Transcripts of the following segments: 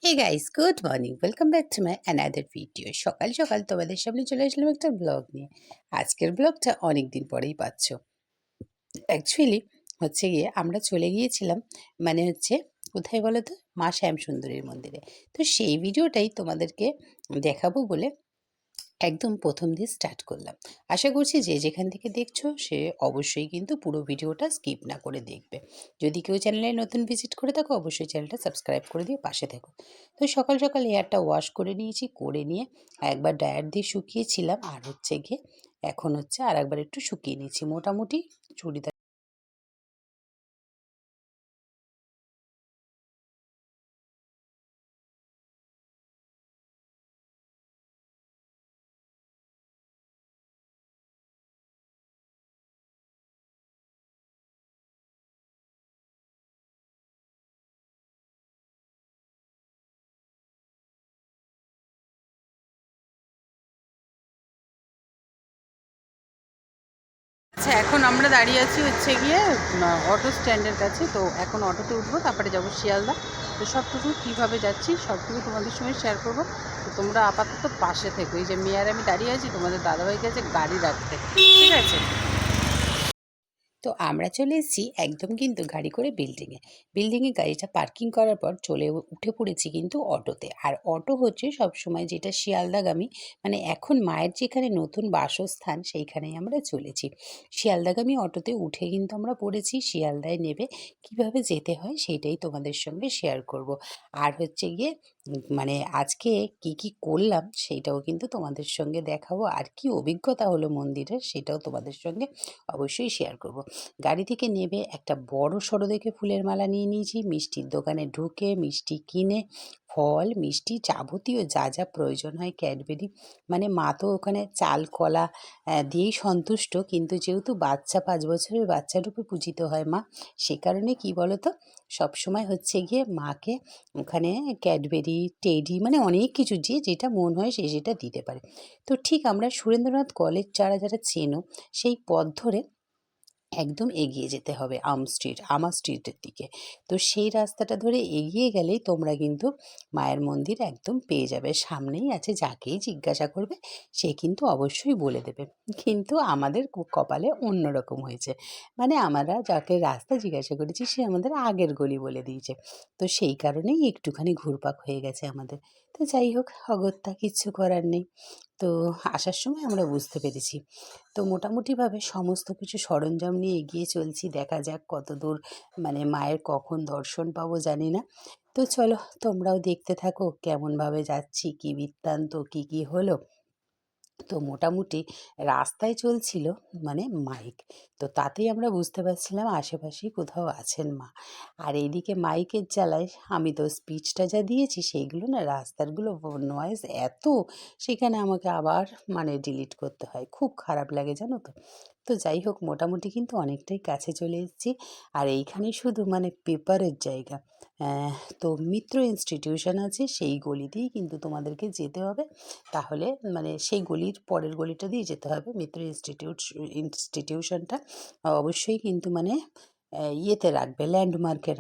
Hey guys, good morning, welcome back to my another video. সকাল সকাল তোমাদের সামনে চলে আসলাম একটা ব্লগ নিয়ে। আজকের ব্লগটা অনেক দিন পরেই পাচ্ছ। অ্যাকচুয়ালি হচ্ছে গিয়ে আমরা চলে গিয়েছিলাম, মানে হচ্ছে কোথায় বলো তো, মা শ্যামসুন্দরীর মন্দিরে। তো সেই ভিডিওটাই তোমাদেরকে দেখাবো বলে একদম প্রথম দিয়ে স্টার্ট করলাম। আশা করছি যে যেখান থেকে দেখছো সে অবশ্যই কিন্তু পুরো ভিডিওটা স্কিপ না করে দেখবে। যদি কেউ চ্যানেলে নতুন ভিজিট করে থাকো অবশ্যই চ্যানেলটা সাবস্ক্রাইব করে দিয়ে পাশে থেকো। তো সকাল সকাল হেয়ারটা ওয়াশ করে নিয়েছি, করে নিয়ে একবার ড্রায়ার দিয়ে শুকিয়েছিলাম, আর হচ্ছে গিয়ে এখন হচ্ছে আর একবার একটু শুকিয়ে নিয়েছি। মোটামুটি চুড়িদার আচ্ছা, এখন আমরা দাঁড়িয়ে আছি হচ্ছে গিয়ে অটো স্ট্যান্ডের কাছে। তো এখন অটোতে উঠবো, তারপরে যাবো শিয়ালদা। তো সবটুকু কীভাবে যাচ্ছি সবটুকু তোমাদের সঙ্গে শেয়ার করবো। তো তোমরা আপাতত পাশে থেকো। এই যে মেয়ার আমি দাঁড়িয়ে আছি তোমাদের দাদাভাই কাছে গাড়ি রাখতে, ঠিক আছে? তো আমরা চলে এসেছি একদম কিন্তু গাড়ি করে বিল্ডিংয়ে গাড়িটা পার্কিং করার পর উঠে পড়েছি কিন্তু অটোতে। আর অটো হচ্ছে সবসময় যেটা শিয়ালদাগামী, মানে এখন মায়ের যেখানে নতুন বাসস্থান সেইখানেই আমরা চলেছি। শিয়ালদাগামী অটোতে উঠে কিন্তু আমরা পড়েছি। শিয়ালদায় নেবে কিভাবে যেতে হয় সেইটাই তোমাদের সঙ্গে শেয়ার করব। আর হচ্ছে গিয়ে মানে আজকে কি কি করলাম সেইটাও কিন্তু তোমাদের সঙ্গে দেখাবো, আর কি অভিজ্ঞতা হলো মন্দিরের সেটাও তোমাদের সঙ্গে অবশ্যই শেয়ার করব। গাড়ি থেকে নেমে একটা বড় সড়ো দেখে ফুলের মালা নিয়ে নিয়েছি। মিষ্টির দোকানে ঢুকে মিষ্টি কিনে ফল মিষ্টি যাবতীয় যা যা প্রয়োজন হয়, ক্যাডবেরি, মানে মা তো ওখানে চাল কলা দিয়েই সন্তুষ্ট, কিন্তু যেহেতু বাচ্চা 5 বছরের বাচ্চারূপে পূজিত হয় মা, সে কারণে কি বলো তো সবসময় হচ্ছে গিয়ে মাকে ওখানে ক্যাডবেরি টেডি মানে অনেক কিছু যে যেটা মন হয় সে সেটা দিতে পারে। তো ঠিক আমরা সুরেন্দ্রনাথ কলেজ যারা যারা চেনো সেই পথ ধরে একদম এগিয়ে যেতে হবে আমার স্ট্রিটের দিকে। তো সেই রাস্তাটা ধরে এগিয়ে গেলেই তোমরা কিন্তু মায়ের মন্দির একদম পেয়ে যাবে। সামনেই আছে, যাকেই জিজ্ঞাসা করবে সে কিন্তু অবশ্যই বলে দেবে। কিন্তু আমাদের কপালে অন্যরকম হয়েছে, মানে আমরা যাকে রাস্তা জিজ্ঞাসা করেছি সে আমাদের আগের গলি বলে দিয়েছে। তো সেই কারণেই একটুখানি ঘুরপাক হয়ে গেছে আমাদের। তো যাই হোক, অগত্যা কিচ্ছু করার নেই। তো আসার সময় আমরা বুঝতে পেরেছি। তো মোটামুটিভাবে সমস্ত কিছু সরঞ্জাম নিয়ে এগিয়ে চলছি। দেখা যাক কত দূর, মানে মায়ের কখন দর্শন পাবো জানি না। তো চলো তোমরাও দেখতে থাকো কেমনভাবে যাচ্ছি, কী বৃত্তান্ত, কী কী হলো। তো মোটামুটি রাস্তায় চলছিল মানে মাইক, তো তাতেই আমরা বুঝতে পারছিলাম আশেপাশেই কোথাও আছেন মা। আর এইদিকে মাইকের জ্বালায় আমি তো স্পিচটা যা দিয়েছি সেইগুলো না, রাস্তারগুলো নয়েজ এত, সেখানে আমাকে আবার মানে ডিলিট করতে হয়, খুব খারাপ লাগে জানো তো। তো যাই হোক, মোটামুটি কিন্তু অনেকটাই কাছে চলে এসেছি। আর এইখানে শুধু মানে পেপারের জায়গা। আহ, তো মিত্র ইনস্টিটিউশন আছে, সেই গলিতেই কিন্তু তোমাদেরকে যেতে হবে। তাহলে মানে সেই গলির পরের গলিটা দিয়ে যেতে হবে। মিত্র ইনস্টিটিউশনটা অবশ্যই কিন্তু মানে ইয়েতে রাখবে, ল্যান্ডমার্কে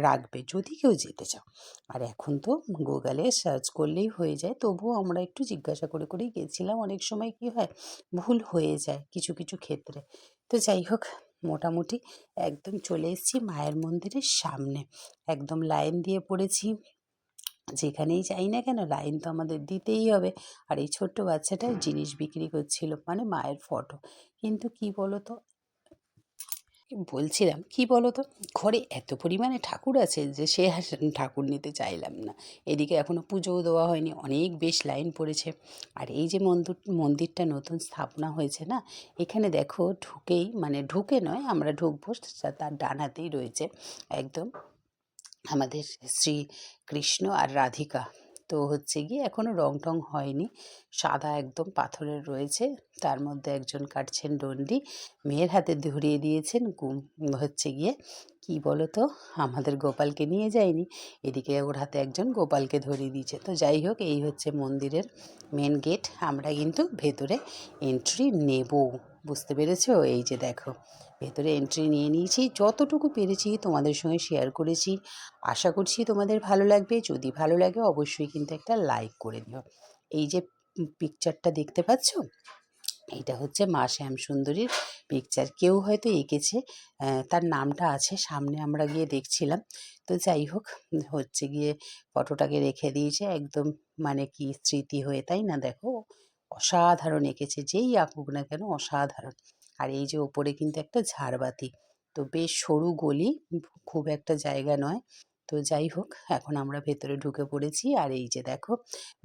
রাখবে যদি কেউ যেতে চাও। আর এখন তো গুগলে সার্চ করলেই হয়ে যায়, তবুও আমরা একটু জিজ্ঞাসা করে করেই গেছিলাম। অনেক সময় কি হয়, ভুল হয়ে যায় কিছু কিছু ক্ষেত্রে। তো যাই হোক, মোটামুটি একদম চলে এসেছি মায়ের মন্দিরের সামনে। একদম লাইন দিয়ে পড়েছি, যেখানেই যাই না কেন লাইন তো আমাদের দিতেই হবে। আর এই ছোট্ট বাচ্চাটা জিনিস বিক্রি করছিল, মানে মায়ের ফটো। কিন্তু কি বলো তো, বলছিলাম কি বলো তো, ঘরে এত পরিমাণে ঠাকুর আছে যে সে আর ঠাকুর নিতে চাইলাম না। এদিকে এখনও পুজোও দেওয়া হয়নি, অনেক বেশ লাইন পড়েছে। আর এই যে মন্দিরটা নতুন স্থাপনা হয়েছে না, এখানে দেখো ঢুকেই, মানে ঢুকে নয় আমরা ঢুকবো, তার ডান হাতেই রয়েছে একদম আমাদের শ্রী কৃষ্ণ আর রাধিকা। তো হচ্ছে গিয়ে এখনও রং টং হয়নি, সাদা একদম পাথরের রয়েছে। তার মধ্যে একজন কাটছেন ডন্ডি, মেয়ের হাতে ধরিয়ে দিয়েছেন হচ্ছে গিয়ে কি বলো তো, আমাদের গোপালকে নিয়ে যায়নি, এদিকে ওর হাতে একজন গোপালকে ধরিয়ে দিয়েছে। তো যাই হোক, এই হচ্ছে মন্দিরের মেন গেট। আমরা কিন্তু ভেতরে এন্ট্রি নেব, বুঝতে পেরেছো? এই যে দেখো ভেতরে এন্ট্রি নিয়ে নিয়েছি, যতটুকু পেরেছি তোমাদের সঙ্গে শেয়ার করেছি। আশা করছি তোমাদের ভালো লাগবে। যদি ভালো লাগে অবশ্যই কিন্তু একটা লাইক করে দিও। এই যে পিকচারটা দেখতে পাচ্ছ, এইটা হচ্ছে মা শ্যামসুন্দরীর পিকচার। কেউ হয়তো এঁকেছে, তার নামটা আছে, সামনে আমরা গিয়ে দেখছিলাম। তো যাই হোক, হচ্ছে গিয়ে ফটোটাকে রেখে দিয়েছে একদম, মানে কি স্মৃতি হয়ে, তাই না? দেখো অসাধারণ এঁকেছে, যেই আঁকুক না কেন অসাধারণ। আর এই যে ওপরে কিন্তু একটা ঝাড়বাতি, তো বেশ সরু গলি, খুব একটা জায়গা নয়। তো যাই হোক, এখন আমরা ভেতরে ঢুকে পড়েছি। আর এই যে দেখো,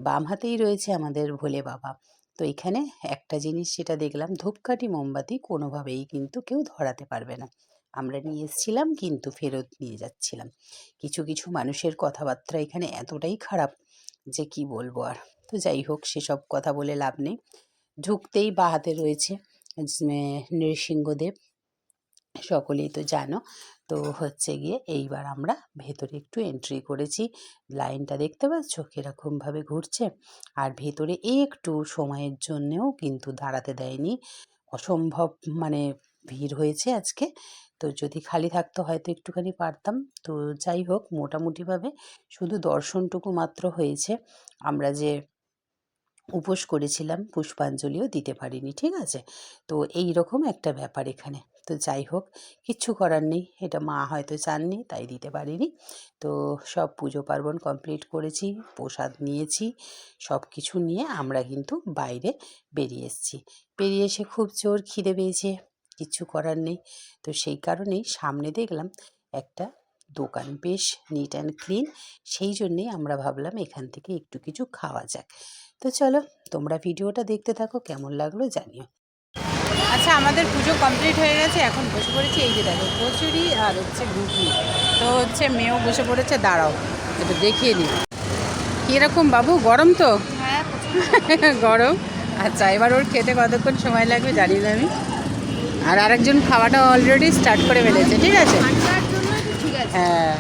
বাম হাতেই রয়েছে আমাদের ভোলে বাবা। তো এখানে একটা জিনিস যেটা দেখলাম, ধূপকাঠি মোমবাতি কোনোভাবেই কিন্তু কেউ ধরাতে পারবে না। আমরা নিয়ে এসেছিলাম কিন্তু ফেরত নিয়ে যাচ্ছিলাম। কিছু কিছু মানুষের কথাবার্তা এখানে এতটাই খারাপ যে কি বলবো আর। তো যাই হোক, সেসব কথা বলে লাভ নেই। ঢুকতেই বাঁ হাতে রয়েছে নৃসিংহদেব, সকলেই তো জানো। তো হচ্ছে গিয়ে এইবার আমরা ভেতরে একটু এন্ট্রি করেছি। লাইনটা দেখতে পাচ্ছ কীরকমভাবে ঘুরছে। আর ভেতরে একটু সময়ের জন্যেও কিন্তু দাঁড়াতে দেয়নি, অসম্ভব মানে ভিড় হয়েছে আজকে। তো যদি খালি থাকতো হয়তো একটুখানি পারতাম। তো যাই হোক, মোটামুটিভাবে শুধু দর্শনটুকু মাত্র হয়েছে। আমরা যে উপোস করেছিলাম পুষ্পাঞ্জলিও দিতে পারিনি, ঠিক আছে? তো এই রকম একটা ব্যাপার এখানে। তো যাই হোক, কিচ্ছু করার নেই, এটা মা হয়তো চাননি তাই দিতে পারিনি। তো সব পুজো পার্বণ কমপ্লিট করেছি, প্রসাদ নিয়েছি, সব কিছু নিয়ে আমরা কিন্তু বাইরে বেরিয়ে এসেছি। বেরিয়ে এসে খুব জোর খিদে পেয়েছে, কিচ্ছু করার নেই। তো সেই কারণেই সামনে দেখলাম একটা দোকান, বেশ নিট অ্যান্ড ক্লিন। সেই জন্যেই আমরা ভাবলাম এখান থেকে একটু কিছু খাওয়া যাক। তো চলো, তোমরা ভিডিওটা দেখতে থাকো, কেমন লাগলো জানিও। আচ্ছা, আমাদের পুজো কমপ্লিট হয়ে গেছে, এখন বসে পড়েছি। এই যে দেখো, কচুরি আর হচ্ছে ঘুগনি। তো হচ্ছে মেয়েও বসে পড়েছে, দাঁড়াও একটু দেখিয়ে নিই কীরকম বাবু, গরম তো? হ্যাঁ, গরম। আচ্ছা, এবার ওর খেতে কতক্ষণ সময় লাগবে জানি না আমি। আর আরেকজন খাওয়াটা অলরেডি স্টার্ট করে ফেলেছে, ঠিক আছে? হ্যাঁ।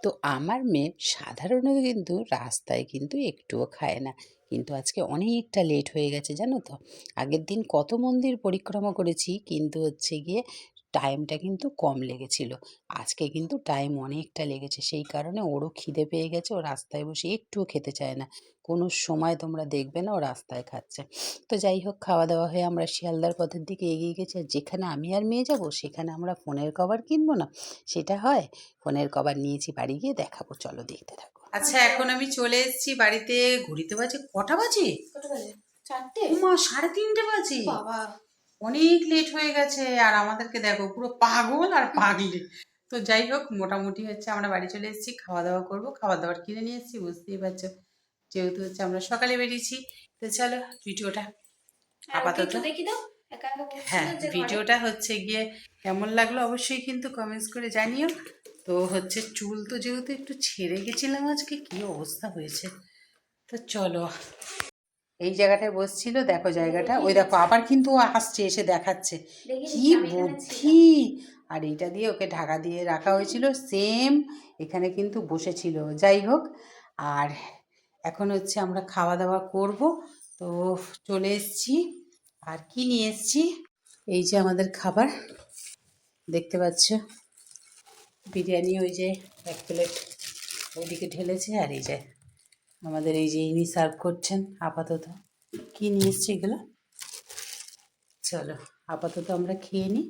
তো আমার মেয়ে সাধারণত কিন্তু রাস্তায় কিন্তু একটুও খায় না, কিন্তু আজকে অনেকটা লেট হয়ে গেছে জানো তো। আগের দিন কত মন্দির পরিক্রমা করেছি, কিন্তু হচ্ছে গিয়ে টাইমটা কিন্তু কম লেগেছিল। আজকে কিন্তু টাইম অনেকটা লেগেছে, সেই কারণে ওরও খিদে পেয়ে গেছে। ও রাস্তায় বসে একটুও খেতে চায় না, কোনো সময় তোমরা দেখবে না ও রাস্তায় খাচ্ছে। তো যাই হোক, খাওয়া দাওয়া হয়ে আমরা শিয়ালদার পথের দিকে এগিয়ে গেছি। আর যেখানে আমি আর মেয়ে যাব সেখানে আমরা ফোনের কভার কিনবো না, সেটা হয়? ফোনের কভার নিয়েছি, বাড়ি গিয়ে দেখাবো, চলো দেখতে থাকো। আচ্ছা, এখন আমি চলে এসেছি বাড়িতে। ঘড়িতে বাজে কটা বাজে? 4টে। মা, 3:30 বাজে। বাবা, অনেক লেট হয়ে গেছে। আর আমাদেরকে দেখো, পুরো পাগল আর পাগলি। তো যাই হোক, মোটামুটি হচ্ছে আমরা বাড়ি চলে এসেছি, খাওয়া দাওয়া করবো। খাবার দাবার কিনে নিয়ে এসেছি, বুঝতেই পারছো, যেহেতু হচ্ছে আমরা সকালে বেরিয়েছি। তো চলো ভিডিওটা আপাতত দেখি দাও। একা একা করছি হ্যাঁ, না যে ঘরে। ভিডিওটা হচ্ছে গিয়ে কেমন লাগলো অবশ্যই কিন্তু কমেন্টস করে জানিও। তো হচ্ছে চুল তো যেহেতু একটু ছেড়ে গেছিলাম আজকে, কি অবস্থা হয়েছে। তো চলো, এই জায়গাটায় বসছিল, দেখো জায়গাটা, ওই দেখো আবার কিন্তু ও আসছে, এসে দেখাচ্ছে। কি বুদ্ধি! আর এইটা দিয়ে ওকে ঢাকা দিয়ে রাখা হয়েছিল, সেম এখানে কিন্তু বসেছিল। যাই হোক, আর এখন হচ্ছে আমরা খাওয়া দাওয়া করব। তো চলে এসছি। আর কি নিয়ে এসছি, এই যে আমাদের খাবার দেখতে পাচ্ছ, বিরিয়ানি ওই যে 1 প্লেট ওইদিকে ঢেলেছে। আর এই যে আমাদের এই যে ইনি সার্ভ করছেন আপাতত। কি নিয়ে এসছি এগুলো, চলো আপাতত আমরা খেয়ে নিই,